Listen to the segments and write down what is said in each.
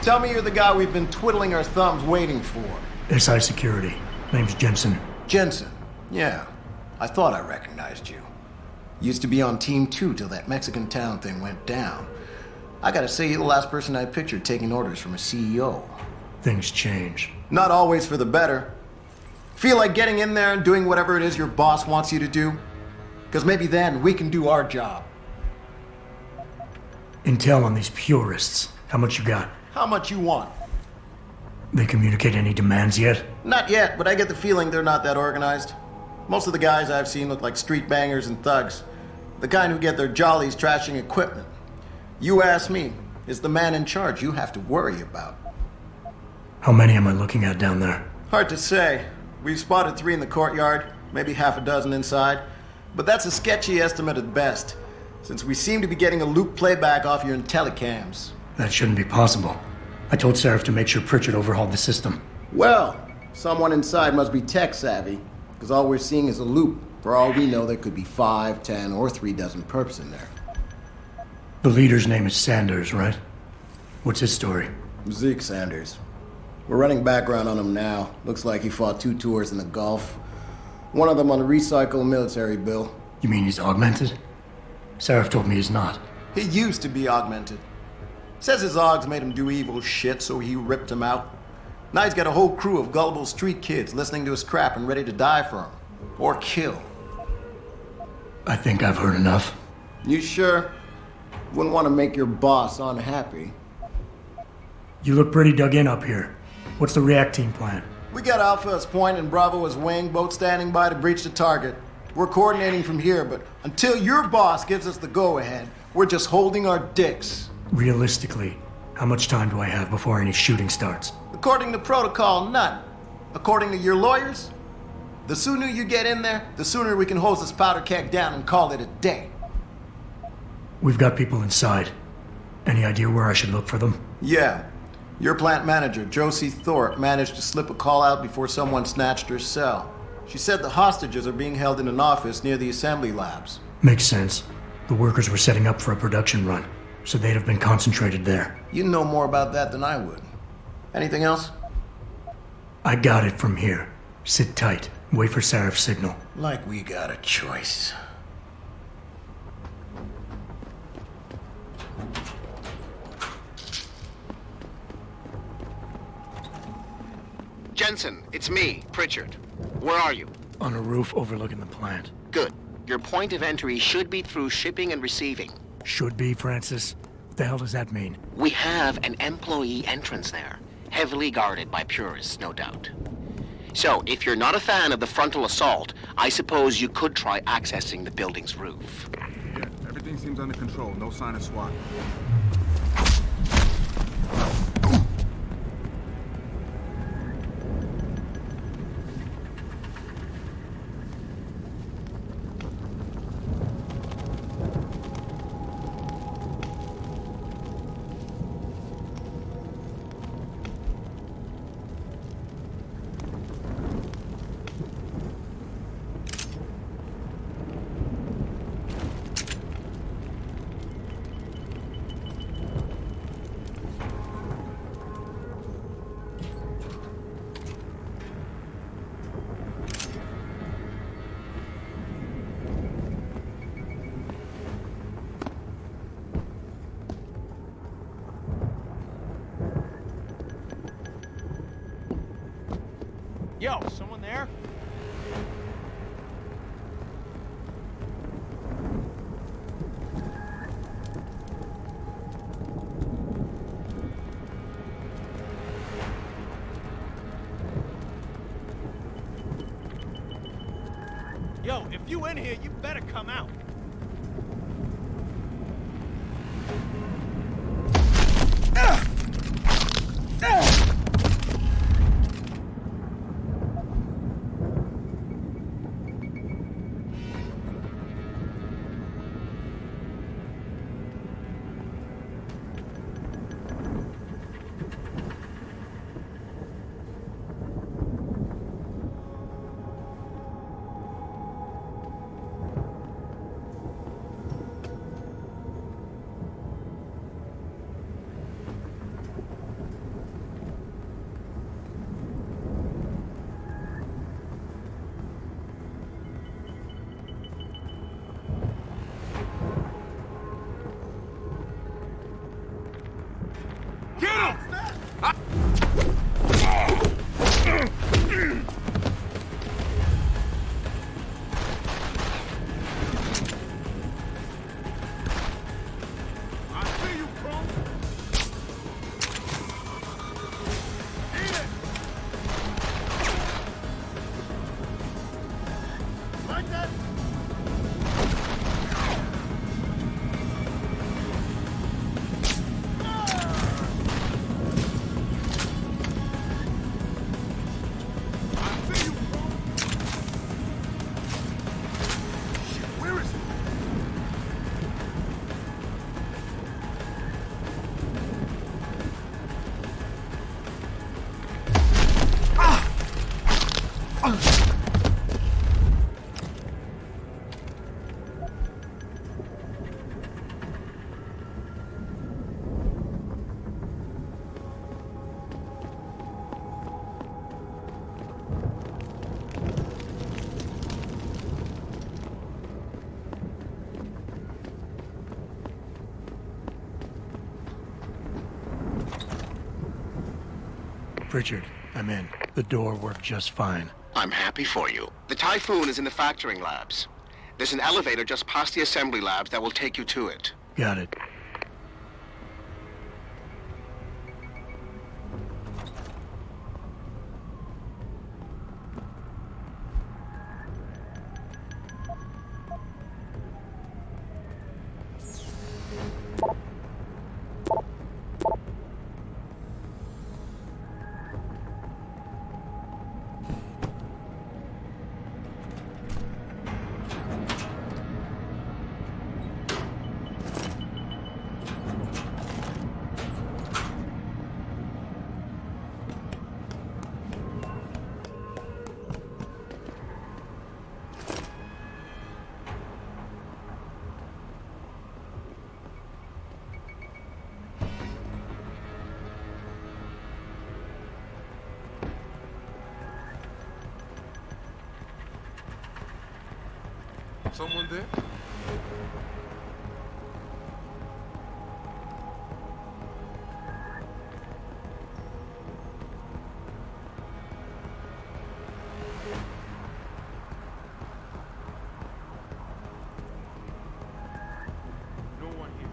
Tell me you're the guy we've been twiddling our thumbs waiting for. SI Security. Name's Jensen. Jensen. Yeah. I thought I recognized you. Used to be on Team 2 till that Mexican town thing went down. I gotta say, you're the last person I pictured taking orders from a CEO. Things change. Not always for the better. Feel like getting in there and doing whatever it is your boss wants you to do? Because maybe then we can do our job. Intel on these Purists. How much you got? How much you want? They communicate any demands yet? Not yet, but I get the feeling they're not that organized. Most of the guys I've seen look like street bangers and thugs. The kind who get their jollies trashing equipment. You ask me, it's the man in charge you have to worry about. How many am I looking at down there? Hard to say. We've spotted 3 in the courtyard, maybe half a dozen inside. But that's a sketchy estimate at best, since we seem to be getting a loop playback off your telecams. That shouldn't be possible. I told Sarif to make sure Pritchard overhauled the system. Well, someone inside must be tech savvy, because all we're seeing is a loop. For all we know, there could be 5, 10, or 3 dozen perps in there. The leader's name is Sanders, right? What's his story? Zeke Sanders. We're running background on him now. Looks like he fought 2 tours in the Gulf. One of them on a recycled military bill. You mean he's augmented? Sarif told me he's not. He used to be augmented. Says his augs made him do evil shit, so he ripped him out. Now he's got a whole crew of gullible street kids listening to his crap and ready to die for him. Or kill. I think I've heard enough. You sure? Wouldn't want to make your boss unhappy. You look pretty dug in up here. What's the react team plan? We got Alpha as point and Bravo as wing, both standing by to breach the target. We're coordinating from here, but until your boss gives us the go-ahead, we're just holding our dicks. Realistically, how much time do I have before any shooting starts? According to protocol, none. According to your lawyers, the sooner you get in there, the sooner we can hose this powder keg down and call it a day. We've got people inside. Any idea where I should look for them? Yeah. Your plant manager, Josie Thorpe, managed to slip a call out before someone snatched her cell. She said the hostages are being held in an office near the assembly labs. Makes sense. The workers were setting up for a production run, so they'd have been concentrated there. You know more about that than I would. Anything else? I got it from here. Sit tight. Wait for Sarif's signal. Like we got a choice. Jensen, it's me, Pritchard. Where are you? On a roof overlooking the plant. Good. Your point of entry should be through shipping and receiving. Should be, Francis. What the hell does that mean? We have an employee entrance there, heavily guarded by Purists, no doubt. So, if you're not a fan of the frontal assault, I suppose you could try accessing the building's roof. Yeah, everything seems under control. No sign of SWAT. Yo, someone there? Yo, if you in here, you better come out. like that? I see you, bro. Shit, where is he? Richard, I'm in. The door worked just fine. I'm happy for you. The Typhoon is in the factoring labs. There's an elevator just past the assembly labs that will take you to it. Got it. Someone there? No one here.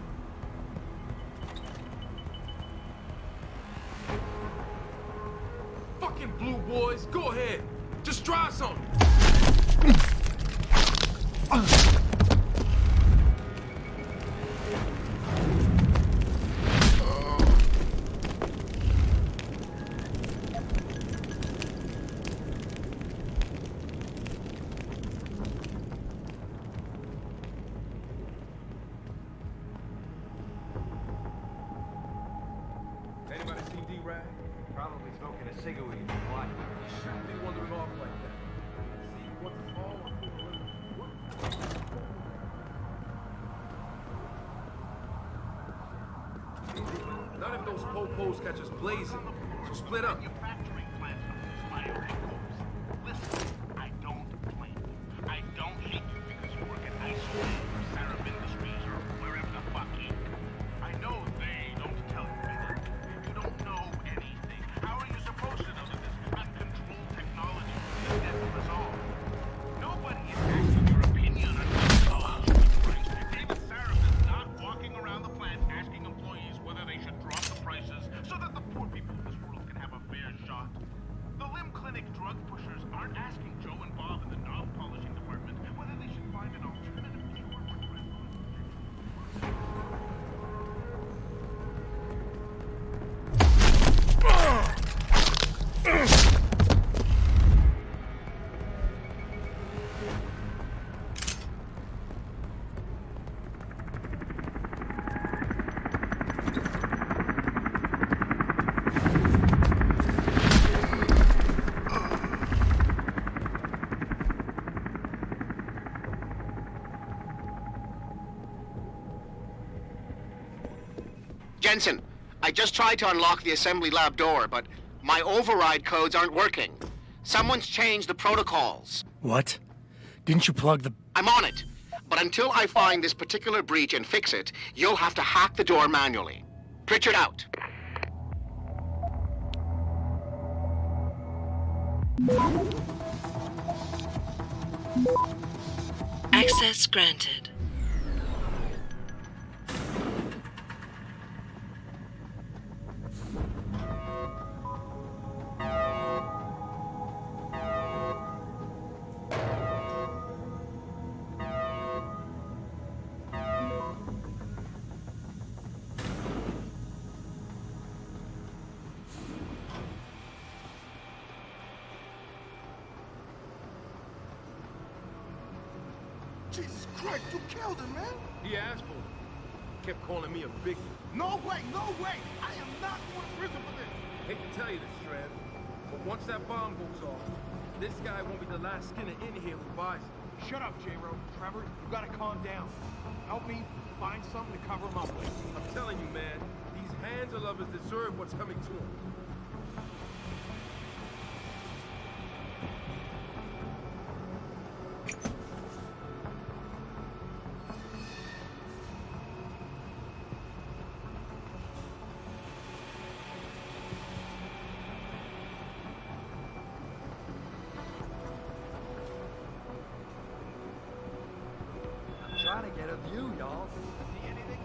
Fucking blue boys, go ahead. Just try something. Anybody seen D-Rag? Probably smoking a cigarette with you. Why? You shouldn't be wandering off like that. See what's all None of those po-pos catch us blazing, so split up. Manufacturing plant is my headquarters. Listen, I don't blame you. I don't hate you because you work at Typhoon or Sarif Industries or wherever the fuck you. I know they don't tell you anything. You don't know anything. How are you supposed to know that this uncontrolled technology is dead to us all? Nobody is asking your opinion on price. David Sarif is not walking around the plant asking employees whether they should drop the prices so that the poor people of this world can have a fair shot. The limb clinic drug pushers aren't asking Joe and Bob in the knob polishing department whether they should find an alternative cure for Jensen, I just tried to unlock the assembly lab door, but my override codes aren't working. Someone's changed the protocols. What? Didn't you plug the... I'm on it. But until I find this particular breach and fix it, you'll have to hack the door manually. Pritchard out. Access granted. Jesus Christ, you killed him, man! He asked for it. Kept calling me a biggie. No way, no way! I am not going to prison for this! Hate to tell you this, Strand, but once that bomb goes off, this guy won't be the last skinner in here who buys it. Shut up, J-Ro. Trevor, you gotta calm down. Help me find something to cover him up with. I'm telling you, man, these hands of lovers deserve what's coming to them. Trying to get a view, y'all. See anything?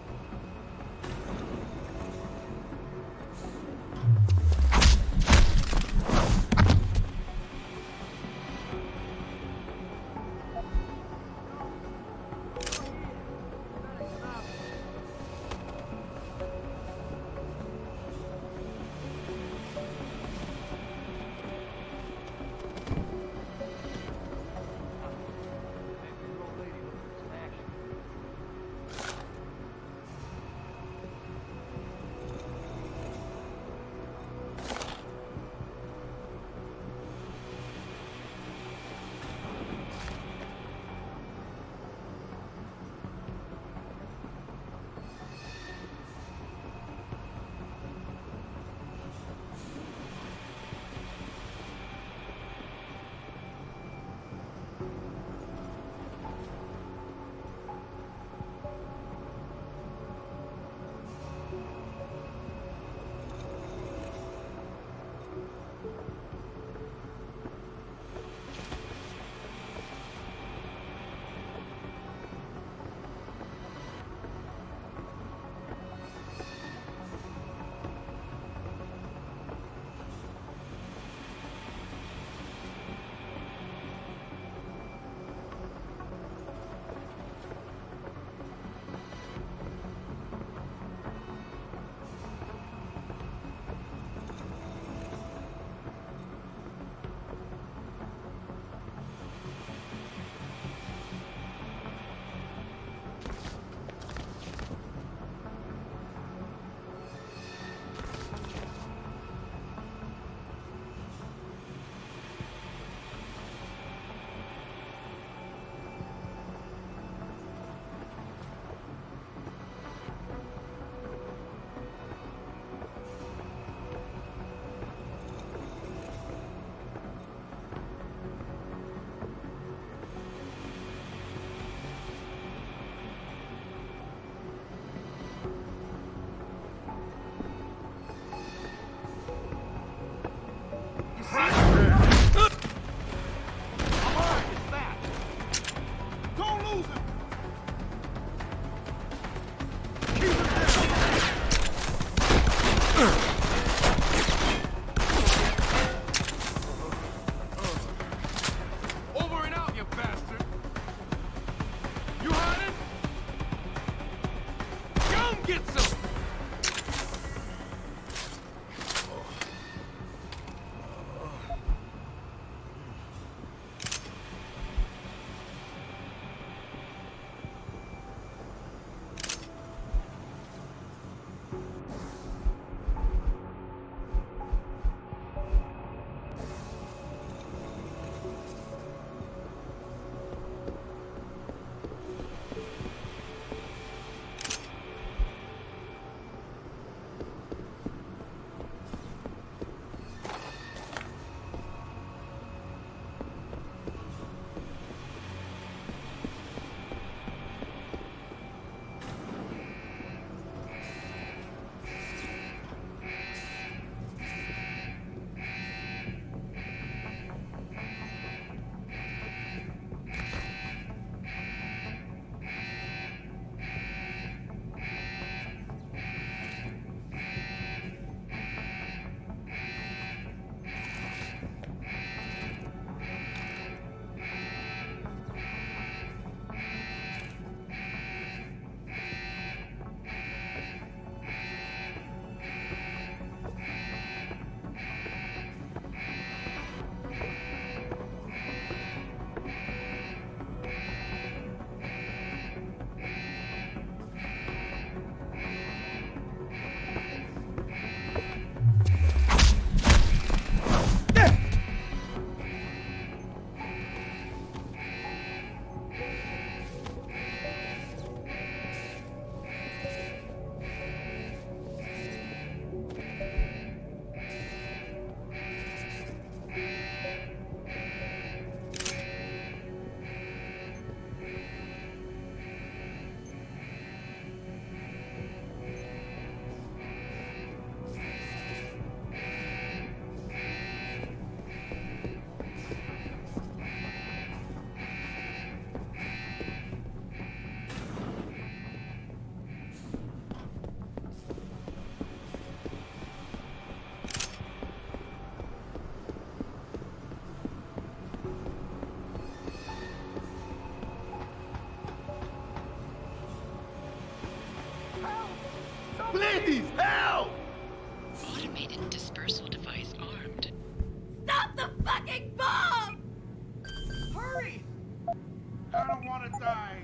I don't want to die.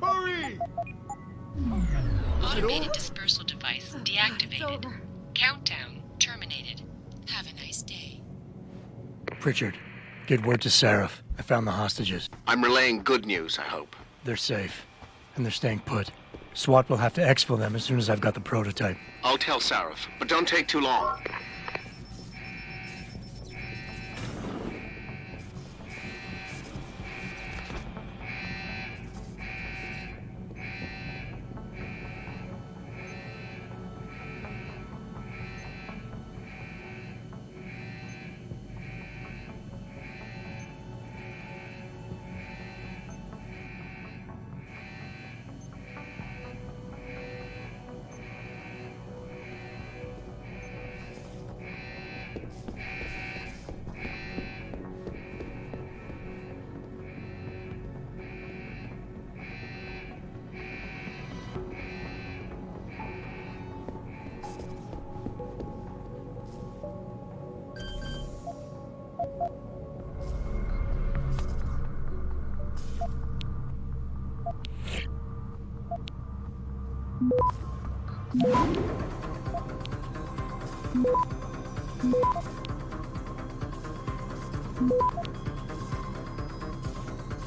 Hurry! Automated dispersal device deactivated. Countdown terminated. Have a nice day. Pritchard, get word to Sarif. I found the hostages. I'm relaying good news, I hope. They're safe, and they're staying put. SWAT will have to exfil them as soon as I've got the prototype. I'll tell Sarif, but don't take too long.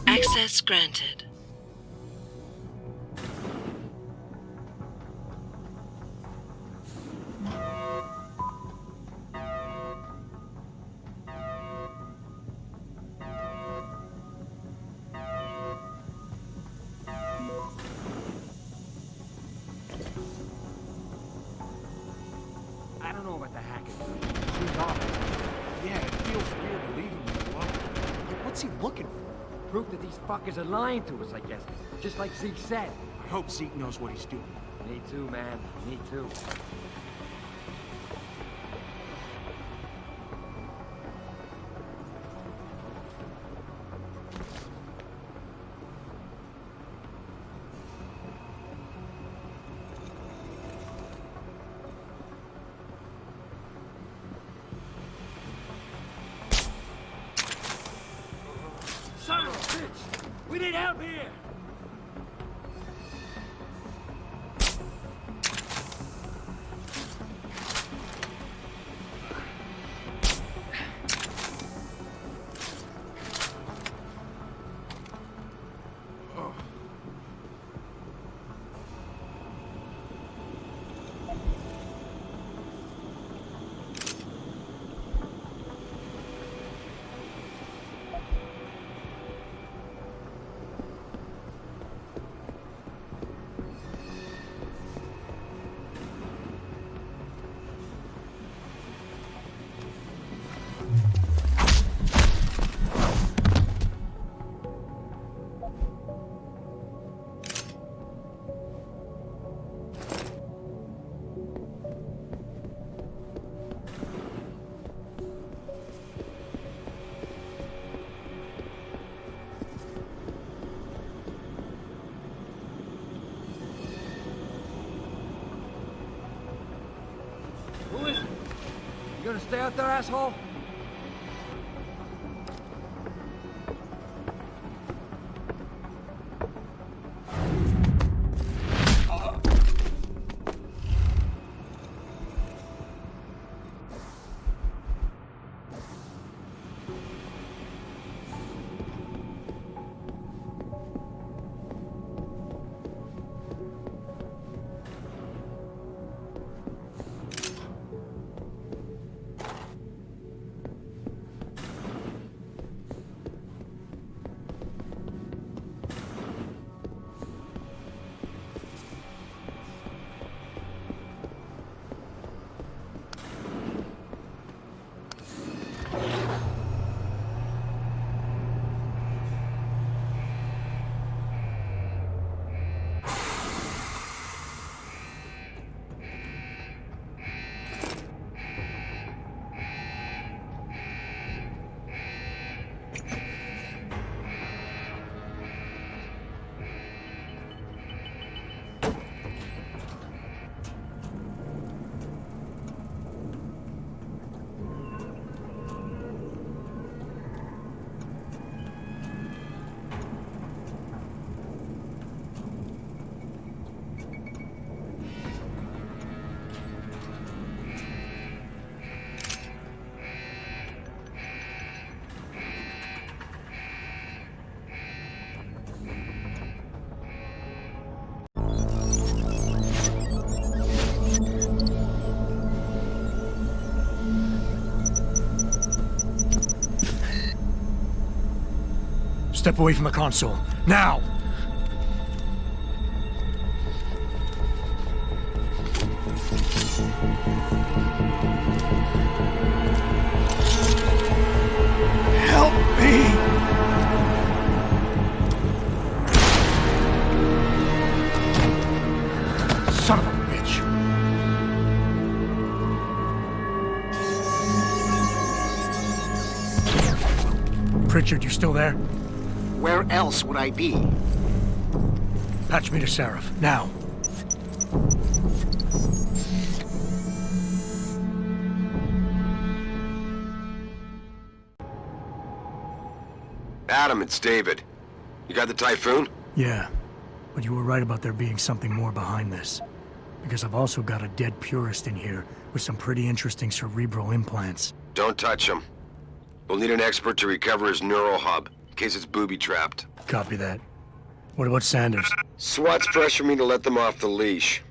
Access granted. I don't know what the heck it is. Seems off. Yeah, it feels weird leaving him alone. Like, what's he looking for? Proof that these fuckers are lying to us, I guess. Just like Zeke said. I hope Zeke knows what he's doing. Me too, man. Me too. Son of a bitch! We need help here! Who is it? You gonna stay out there, asshole? Step away from the console. Now! Help me! Son of a bitch! Pritchard, you still there? Where else would I be? Patch me to Sarif, now. Adam, it's David. You got the Typhoon? Yeah, but you were right about there being something more behind this. Because I've also got a dead Purist in here with some pretty interesting cerebral implants. Don't touch him. We'll need an expert to recover his neural hub, in case it's booby-trapped. Copy that. What about Sanders? SWAT's pressured me to let them off the leash.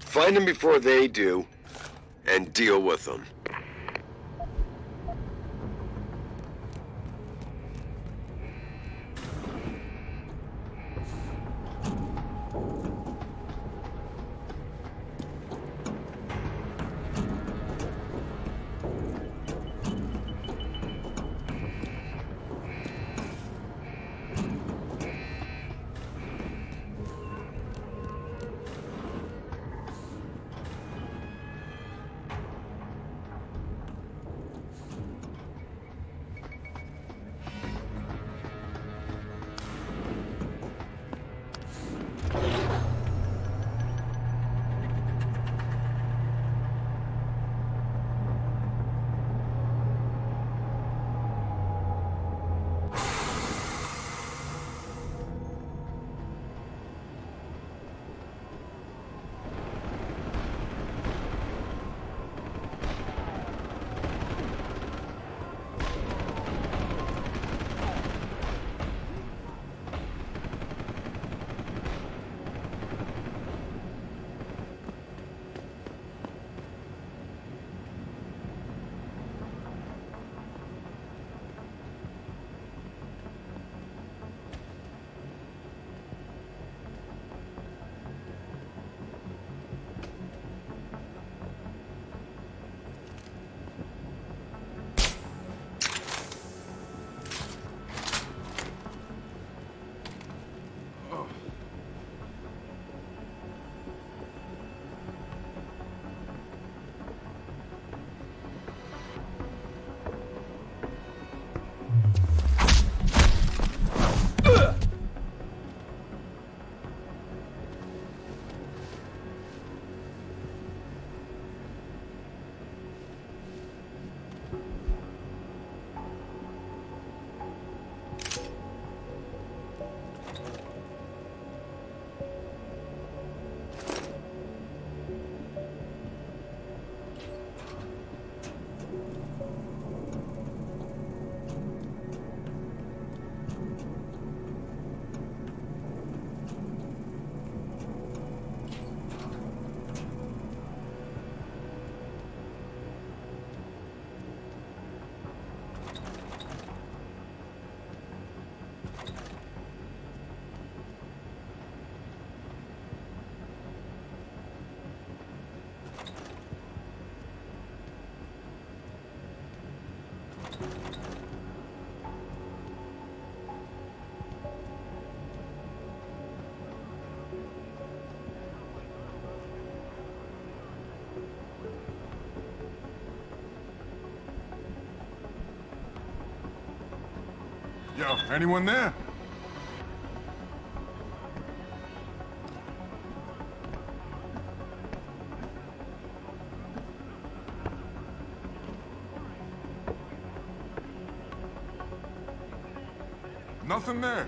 Find them before they do, and deal with them. Yo, anyone there? Nothing there.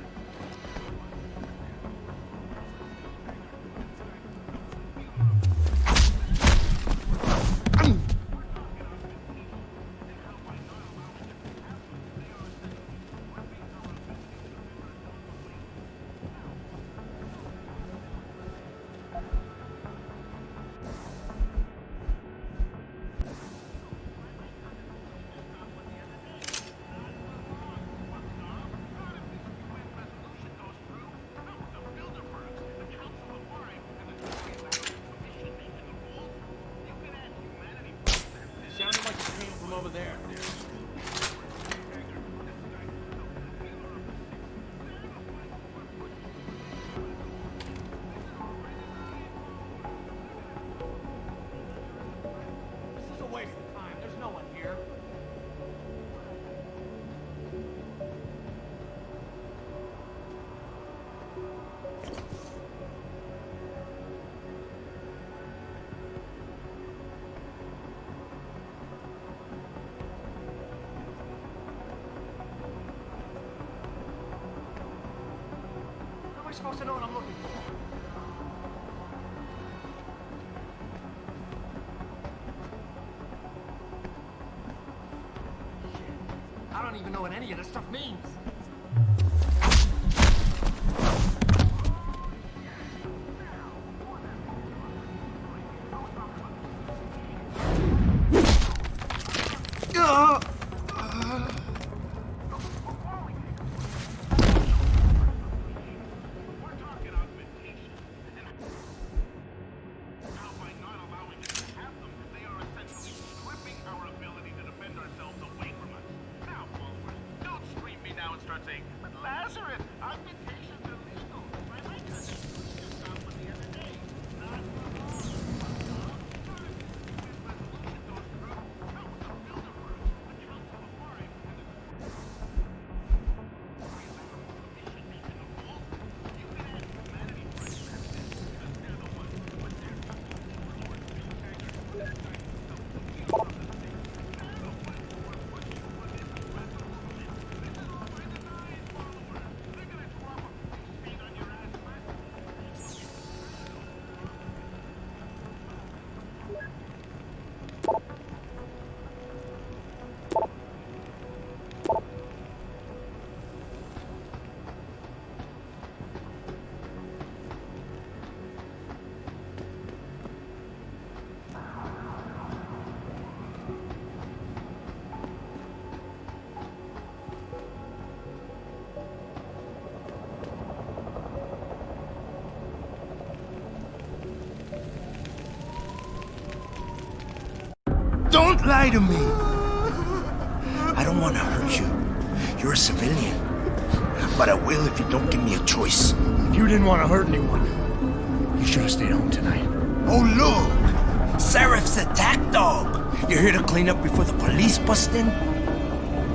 supposed to know what I'm looking for? Shit. I don't even know what any of this stuff means. Don't lie to me! I don't want to hurt you. You're a civilian. But I will if you don't give me a choice. If you didn't want to hurt anyone, you should have stayed home tonight. Oh, look! Sarif's attack dog! You're here to clean up before the police bust in?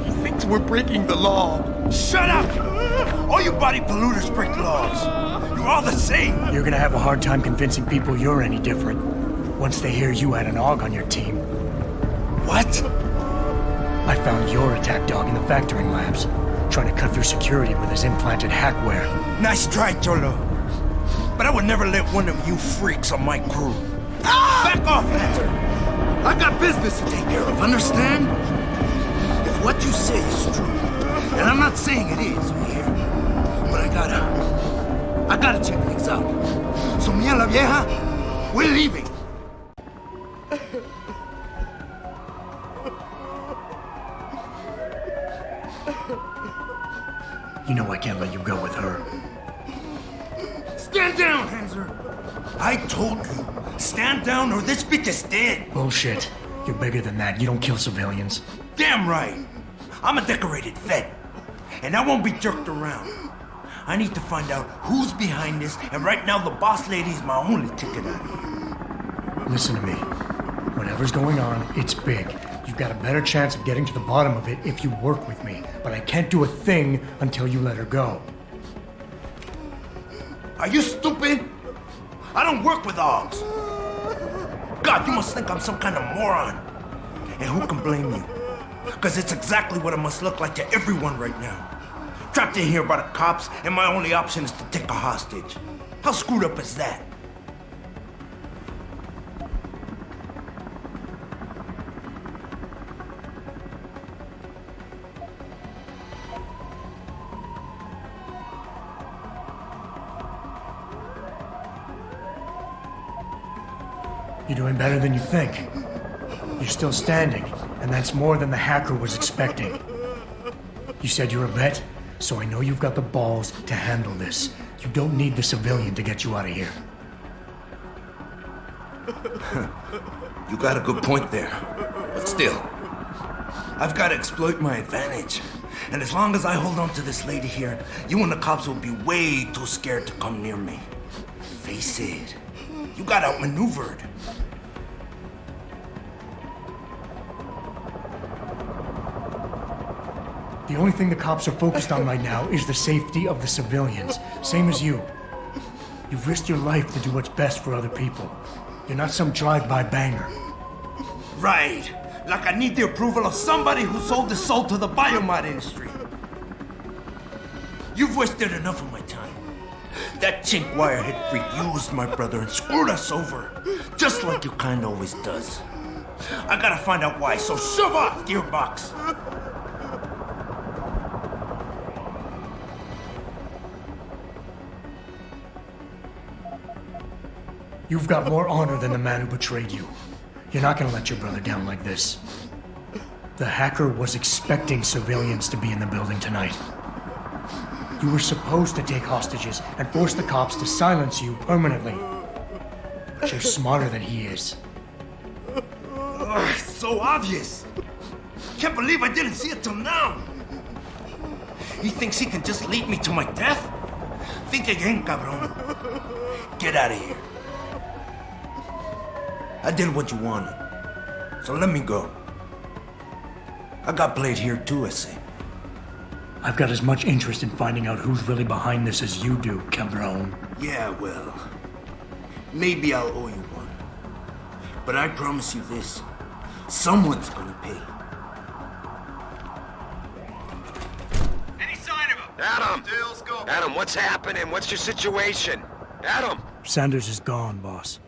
He thinks we're breaking the law. Shut up! All you body polluters break laws. You're all the same. You're gonna have a hard time convincing people you're any different once they hear you had an AUG on your team. What? I found your attack dog in the factoring labs, trying to cut through security with his implanted hackware. Nice try, Cholo. But I would never let one of you freaks on my crew. Ah! Back off, Hunter! I got business to take care of, understand? If what you say is true, and I'm not saying it is, you hear? But I gotta check things out. So me and la vieja, we're leaving. You know I can't let you go with her. Stand down, Hanser! I told you, stand down or this bitch is dead! Bullshit. You're bigger than that. You don't kill civilians. Damn right! I'm a decorated vet, and I won't be jerked around. I need to find out who's behind this, and right now the boss lady's my only ticket out of here. Listen to me. Whatever's going on, it's big. You've got a better chance of getting to the bottom of it if you work with me. But I can't do a thing until you let her go. Are you stupid? I don't work with AUGs. God, you must think I'm some kind of moron. And who can blame you? Because it's exactly what it must look like to everyone right now. Trapped in here by the cops, and my only option is to take a hostage. How screwed up is that? You're doing better than you think. You're still standing, and that's more than the hacker was expecting. You said you're a vet, so I know you've got the balls to handle this. You don't need the civilian to get you out of here. You got a good point there. But still, I've got to exploit my advantage. And as long as I hold on to this lady here, you and the cops will be way too scared to come near me. Face it, you got outmaneuvered. The only thing the cops are focused on right now is the safety of the civilians, same as you. You've risked your life to do what's best for other people. You're not some drive-by banger. Right. Like I need the approval of somebody who sold his soul to the biomod industry. You've wasted enough of my time. That chink wirehead freak used my brother and screwed us over. Just like your kind always does. I gotta find out why, so shove off, Gearbox! You've got more honor than the man who betrayed you. You're not gonna let your brother down like this. The hacker was expecting civilians to be in the building tonight. You were supposed to take hostages and force the cops to silence you permanently. But you're smarter than he is. It's so obvious. Can't believe I didn't see it till now. He thinks he can just lead me to my death? Think again, cabron. Get out of here. I did what you wanted, so let me go. I got played here too, I say. I've got as much interest in finding out who's really behind this as you do, cabron. Yeah, well, maybe I'll owe you one. But I promise you this, someone's gonna pay. Any sign of him? Adam! Adam, what's happening? What's your situation? Adam! Sanders is gone, boss.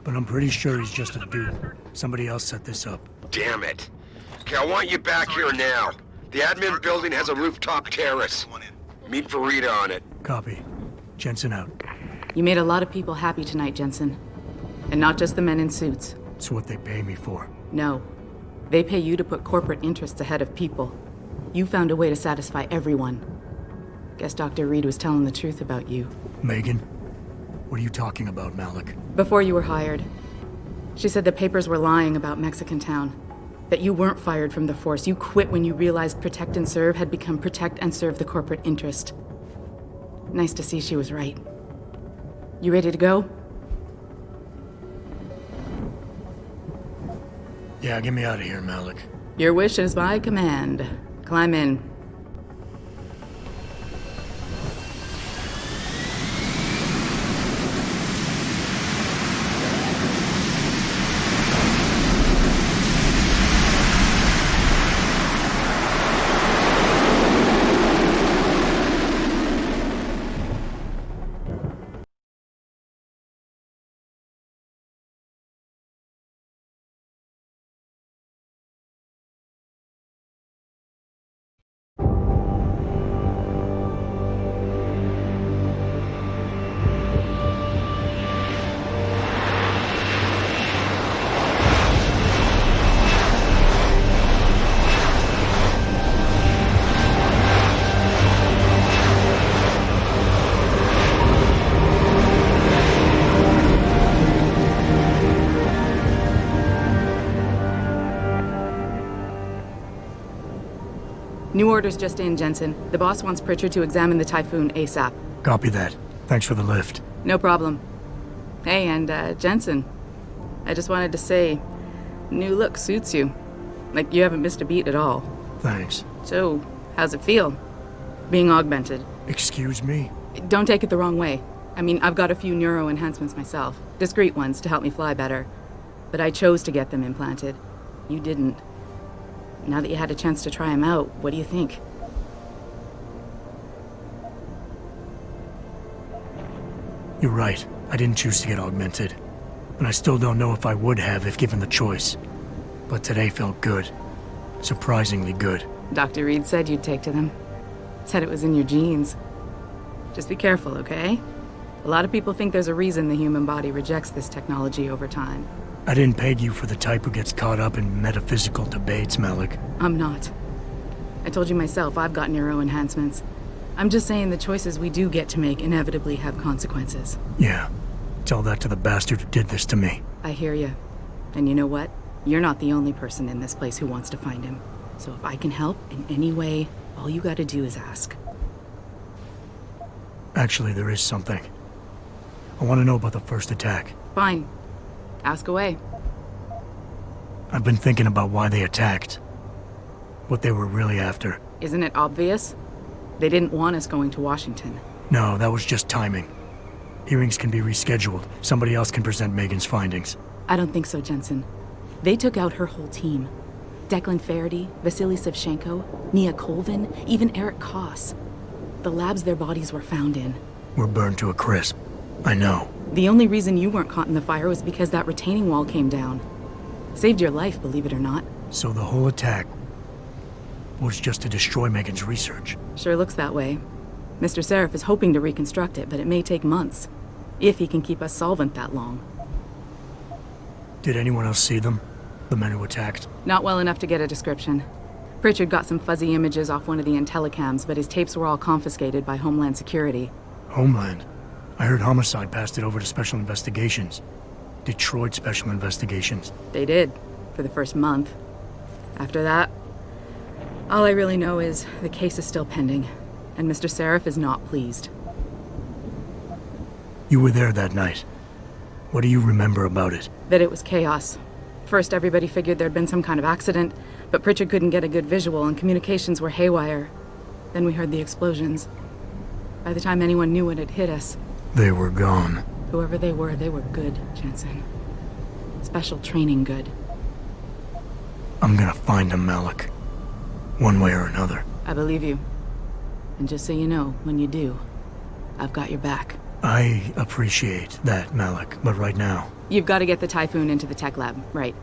But I'm pretty sure he's just a dupe. Somebody else set this up. Damn it. Okay, I want you back here now. The admin building has a rooftop terrace. Meet for Rita on it. Copy. Jensen out. You made a lot of people happy tonight, Jensen. And not just the men in suits. It's what they pay me for. No. They pay you to put corporate interests ahead of people. You found a way to satisfy everyone. Guess Dr. Reed was telling the truth about you. Megan? What are you talking about, Malik? Before you were hired, she said the papers were lying about Mexican Town. That you weren't fired from the force. You quit when you realized Protect and Serve had become Protect and Serve the corporate interest. Nice to see she was right. You ready to go? Yeah, get me out of here, Malik. Your wish is my command. Climb in. New orders just in, Jensen. The boss wants Pritchard to examine the Typhoon ASAP. Copy that. Thanks for the lift. No problem. Hey, and Jensen, I just wanted to say, new look suits you. Like you haven't missed a beat at all. Thanks. So, how's it feel? Being augmented. Excuse me? Don't take it the wrong way. I mean, I've got a few neuro enhancements myself. Discreet ones to help me fly better. But I chose to get them implanted. You didn't. Now that you had a chance to try them out, what do you think? You're right. I didn't choose to get augmented. And I still don't know if I would have if given the choice. But today felt good. Surprisingly good. Dr. Reed said you'd take to them. Said it was in your genes. Just be careful, okay? A lot of people think there's a reason the human body rejects this technology over time. I didn't peg you for the type who gets caught up in metaphysical debates, Malik. I'm not. I told you myself, I've got neuro enhancements. I'm just saying the choices we do get to make inevitably have consequences. Yeah. Tell that to the bastard who did this to me. I hear you. And you know what? You're not the only person in this place who wants to find him. So if I can help in any way, all you gotta do is ask. Actually, there is something. I want to know about the first attack. Fine. Ask away. I've been thinking about why they attacked. What they were really after. Isn't it obvious? They didn't want us going to Washington. No, that was just timing. Hearings can be rescheduled. Somebody else can present Megan's findings. I don't think so, Jensen. They took out her whole team. Declan Faraday, Vasily Savchenko, Nia Colvin, even Eric Koss. The labs their bodies were found in. We're burned to a crisp. I know. The only reason you weren't caught in the fire was because that retaining wall came down. Saved your life, believe it or not. So the whole attack was just to destroy Megan's research. Sure looks that way. Mr. Sarif is hoping to reconstruct it, but it may take months. If he can keep us solvent that long. Did anyone else see them? The men who attacked? Not well enough to get a description. Pritchard got some fuzzy images off one of the Intellicams, but his tapes were all confiscated by Homeland Security. Homeland? I heard Homicide passed it over to Special Investigations. Detroit Special Investigations. They did, for the first month. After that, all I really know is the case is still pending, and Mr. Sarif is not pleased. You were there that night. What do you remember about it? That it was chaos. First, everybody figured there'd been some kind of accident, but Pritchard couldn't get a good visual and communications were haywire. Then we heard the explosions. By the time anyone knew what had hit us... They were gone. Whoever they were good, Jensen. Special training good. I'm gonna find them, Malik. One way or another. I believe you. And just so you know, when you do, I've got your back. I appreciate that, Malik, but right now... You've got to get the Typhoon into the tech lab, right.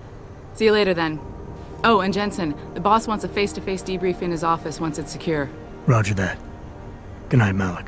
See you later, then. Oh, and Jensen, the boss wants a face-to-face debrief in his office once it's secure. Roger that. Good night, Malik.